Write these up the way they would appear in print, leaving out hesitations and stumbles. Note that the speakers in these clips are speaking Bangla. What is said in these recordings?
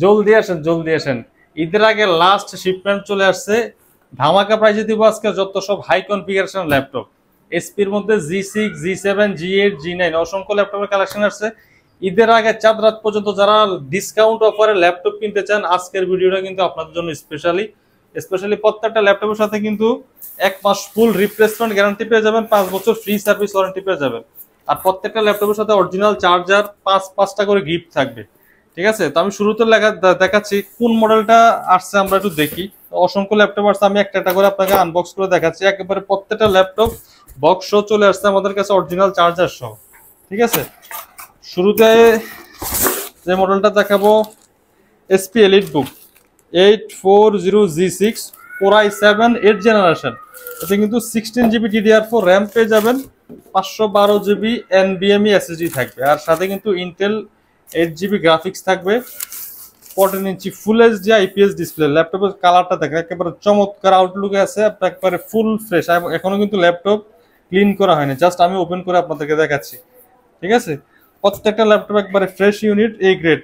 জলদি আসেন, জলদি আসেন। ঈদের আগে লাস্ট শিপমেন্ট চলে আসছে। ধামাকা প্রাইজে দিব আজকে যত সব হাই কনফিগারেশন ল্যাপটপ। এসপির মধ্যে জি6, জি7, জি8, জি9 অসংখ্য ল্যাপটপের কালেকশন আসছে। ঈদের আগে চাঁদ রাত পর্যন্ত যারা ডিসকাউন্ট অফারে ল্যাপটপ কিনতে চান, আজকের ভিডিওটা কিন্তু আপনাদের জন্য স্পেশালি। স্পেশালি প্রত্যেকটা ল্যাপটপের সাথে কিন্তু 1 মাস ফুল রিপ্লেসমেন্ট গ্যারান্টি পেয়ে যাবেন, 5 বছর ফ্রি সার্ভিস ওয়ারেন্টি পেয়ে যাবেন। আর প্রত্যেকটা ল্যাপটপের সাথে অরিজিনাল চার্জার 5-5টা করে গিফট থাকবে। ঠিক আছে, তো আমি শুরুতে দেখাচ্ছি কোন মডেলটা আসছে, আমরা একটু দেখি। অসংখ্য ল্যাপটপ আসছে, আমি একটা একটা করে আপনাকে আনবক্স করে দেখাচ্ছি। একেবারে প্রত্যেকটা ল্যাপটপ বক্স সহ চলে আসছে আমাদের কাছে, অরিজিনাল চার্জার সহ। ঠিক আছে, শুরুতে যে মডেলটা দেখাবো SP EliteBook 840G6 Core i7 8th generation. এতে কিন্তু 16GB DDR4 র্যাম পেয়ে যাবেন, 512GB NVMe SSD থাকবে, আর সাথে কিন্তু ইন্টেল 8GB গ্রাফিক্স থাকবে, 14 inch full HD IPS display. ল্যাপটপের কালারটা দেখেন একেবারে চমৎকার আউটলুকে আছে, আপনার একেবারে ফুল ফ্রেশ। এখনো কিন্তু ল্যাপটপ ক্লিন করা হয়নি, জাস্ট আমি ওপেন করে আপনাদেরকে দেখাচ্ছি। ঠিক আছে, প্রত্যেকটা ল্যাপটপ একবারে fresh unit, A grade,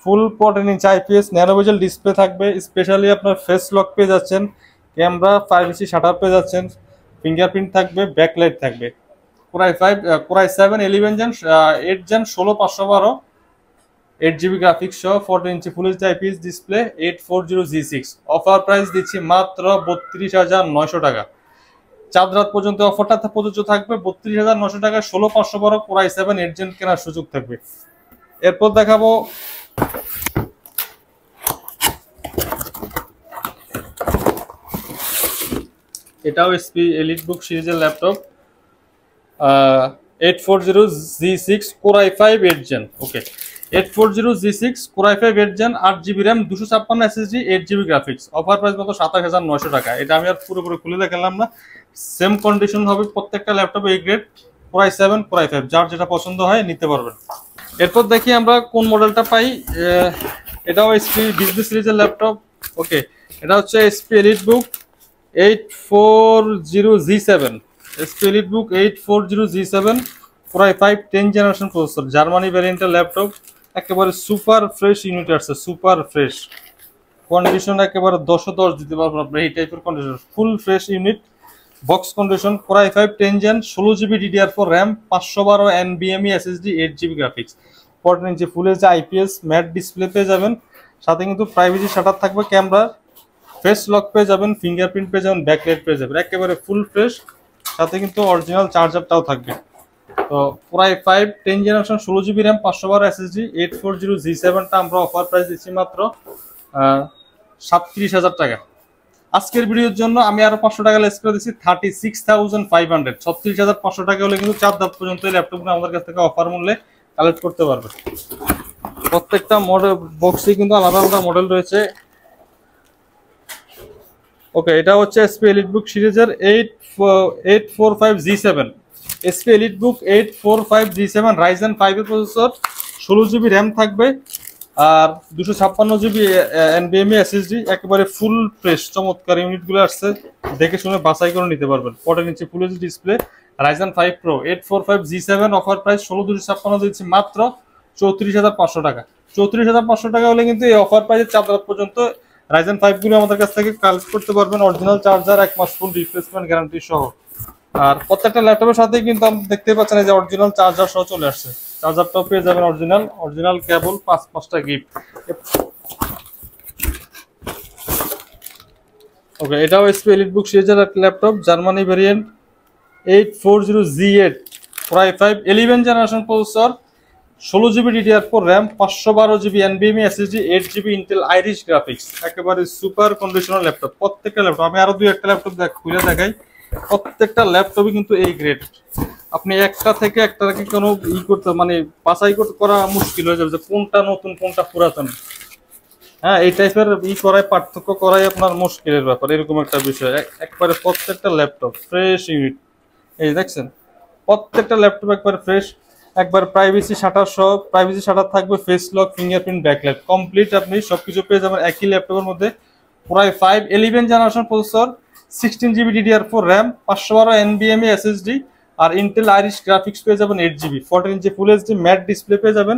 full 14 inch IPS nano bezel display থাকবে। স্পেশালি আপনার ফেস লক পেয়ে যাচ্ছেন, ক্যামেরা 5 ইঞ্চি শাটার পেয়ে যাচ্ছেন, ফিঙ্গারপ্রিন্ট থাকবে, ব্যাকলাইট থাকবে। Core i 7 11 gen 8 gen 16512 8GB graphics সহ 14 inch full HD IPS display 840G6। Offer price দিচ্ছি মাত্র 32,900 টাকা। চাঁদ রাত পর্যন্ত অফারটা প্রযোজ্য থাকবে। 32,900 টাকায় 16512 কোরাই 7 8 জেন কেনার সুযোগ থাকবে। এরপর দেখাবো এটাও এসপি এলিটবুক সিরিজের laptop, 840G6 Core i5 8 gen. Okay, 840G6 Core i5 8 gen, 8GB RAM, 256 SSD, 8GB graphics. Offer price মতো 27,900 টাকা। এটা আমি আর পুরোপুরি খুলে দেখালাম না, সেম কন্ডিশন হবে প্রত্যেকটা ল্যাপটপে, এই grade Core i7 Core i5, যার যেটা পছন্দ হয় নিতে পারবেন। এরপর দেখি আমরা কোন মডেলটা পাই। এটাও এসপি বিজনেস সিরিজের ল্যাপটপ। ওকে, এটা হচ্ছে HP EliteBook 840G7, HP EliteBook 840G7 Core i5 10th generation processor, Germany ভ্যারিয়েন্টের ল্যাপটপ। একেবারে সুপার ফ্রেশ ইউনিট আসছে, সুপার ফ্রেশ কন্ডিশন, একেবারে 10/10 দিতে পারবেন আপনার এই টাইপের condition, full fresh unit, box condition. Core i5 10 gen, 16GB DDR4 RAM, 512 NVMe SSD, 8GB graphics, 14 inch full HD IPS matte display পেয়ে যাবেন। সাথে কিন্তু প্রাইভেসি শাটার থাকবে, ক্যামেরা, ফেস লক পেয়ে যাবেন, ফিঙ্গারপ্রিন্ট পেয়ে যাবেন, ব্যাকলাইট পেয়ে যাবেন, একেবারে ফুল ফ্রেশ। সাথে কিন্তু অরিজিনাল চার্জারটাও থাকবে। তো Core i5 10 generation, 16GB RAM, 512 SSD, 840G7টা আমরা অফার প্রাইস দিচ্ছি মাত্র 37,000 টাকা। আজকের ভিডিওর জন্য আমি আরো 500 টাকা লেস করে দিচ্ছি, 36,500। 36,500 টাকা হলে কিন্তু 4 ধাপ পর্যন্ত এই ল্যাপটপগুলো আমাদের কাছ থেকে অফার মূল্যে কালেক্ট করতে পারবে। প্রত্যেকটা মডেল বক্সে কিন্তু আলাদা আলাদা মডেল রয়েছে। ওকে, এটা হচ্ছে এসপি এলিটবুক সিরিজের 845G7, SP EliteBook 845G7 Ryzen 5 এর প্রসেসর, 16GB র্যাম থাকবে, আর 256GB NVMe SSD। একেবারে ফুল ফ্রেশ চমৎকার ইউনিটগুলো আসছে, দেখে শুনে বাছাই করে নিতে পারবেন। 14 inch full HD display, Ryzen 5 Pro 845G7। Offer price 16,256 দিচ্ছি মাত্র 34,500 টাকা। 34,500 টাকা হলে কিন্তু এই অফার প্রাইসে 4 রাত পর্যন্ত Ryzen 5 গুলো আমাদের কাছ থেকে কালেক্ট করতে পারবেন, অরিজিনাল চার্জার, 1 মাস ফুল রিপ্লেসমেন্ট গ্যারান্টি সহ। আর প্রত্যেকটা ল্যাপটপের সাথেই কিন্তু আপনি দেখতে পাচ্ছেন এই যে অরিজিনাল চার্জার সহ চলে আসছে, চার্জারটাও পেয়ে যাবেন অরিজিনাল, অরিজিনাল কেবল, 5-5টা গিফট। ওকে, এটাও এসপি এলিটবুক সিরিজের একটা laptop, Germany variant, 840G8 Core i5 11 generation processor, 16GB DDR4 RAM, 512GB NVMe SSD, 8GB Intel Irish graphics. একেবারে সুপার কন্ডিশনাল ল্যাপটপ প্রত্যেকটা ল্যাপটপ। আমি আরো দুই একটা ল্যাপটপ খুলে দেখাই, প্রত্যেকটা ল্যাপটপই কিন্তু এই গ্রেড। আপনি একটা থেকে একটাকে কোনো করতে মানে বাছাই করা মুশকিল হয়ে যাবে যে কোনটা নতুন কোনটা পুরাতন। হ্যাঁ, এই টাইপের করাই, পার্থক্য করাই আপনার মুশকিলের ব্যাপার, এরকম একটা বিষয়। একবারে প্রত্যেকটা ল্যাপটপ ফ্রেশ ইউনিট, এই দেখছেন প্রত্যেকটা ল্যাপটপ একবারে ফ্রেশ। একবার প্রাইভেসি শাটার সহ, প্রাইভেসি শাটার থাকবে, face lock, fingerprint, backlight, complete আপনি সবকিছু পেয়ে যাবেন একই ল্যাপটপের মধ্যে। Core i5 11 generation processor, 16GB DDR4 RAM, 512 NVMe SSD, আর ইন্টেল আইরিশ গ্রাফিক্স পেয়ে যাবেন 8GB, 14 inch full HD mat display পেয়ে যাবেন,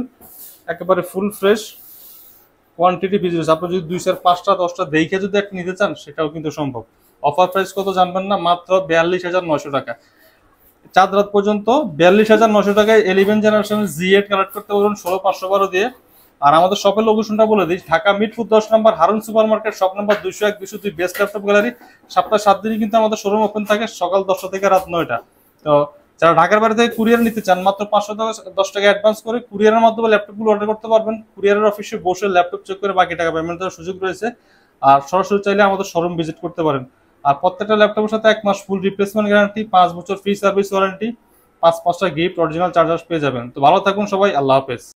একেবারে ফুল ফ্রেশ। কোয়ান্টিটি বিজনেস, আপনি যদি 2-5টা 10টা দেখে যদি একটা নিতে চান সেটাও কিন্তু সম্ভব। অফার প্রাইস কত জানবেন না, মাত্র 42,900 টাকা। চাঁদ রাত পর্যন্ত 42,900 টাকায় 11 জেনারেশনের Z8 কালেক্ট করতে পারবেন 16,512 দিয়ে। আর আমাদের শপের লোকেশনটা বলে দিই, ঢাকা মিরপুর 10 নম্বর Harun super market, shop number 201 202 best laptop gallery. সপ্তাহে 7 দিনই কিন্তু আমাদের শোরুম ওপেন থাকে, সকাল 10টা থেকে রাত 9টা। তো যারা ঢাকার বাইরে থেকে কুরিয়ার নিতে চান, মাত্র 510 টাকা অ্যাডভান্স করে কুরিয়ারের মাধ্যমে ল্যাপটপগুলো অর্ডার করতে পারবেন। কুরিয়ারের অফিসে বসে ল্যাপটপ চেক করে বাকি টাকা পেমেন্ট দেওয়ার সুযোগ রয়েছে। আর সরাসরি চাইলে আমাদের শোরুম ভিজিট করতে পারেন। আর প্রত্যেকটা ল্যাপটপের সাথে 1 মাস ফুল রিপ্লেসমেন্ট গ্যারান্টি, 5 বছর ফ্রি সার্ভিস ওয়ারেন্টি, 5টা গিফট, অরিজিনাল চার্জার পেয়ে যাবেন। তো ভালো থাকুন সবাই, আল্লাহ হাফেজ।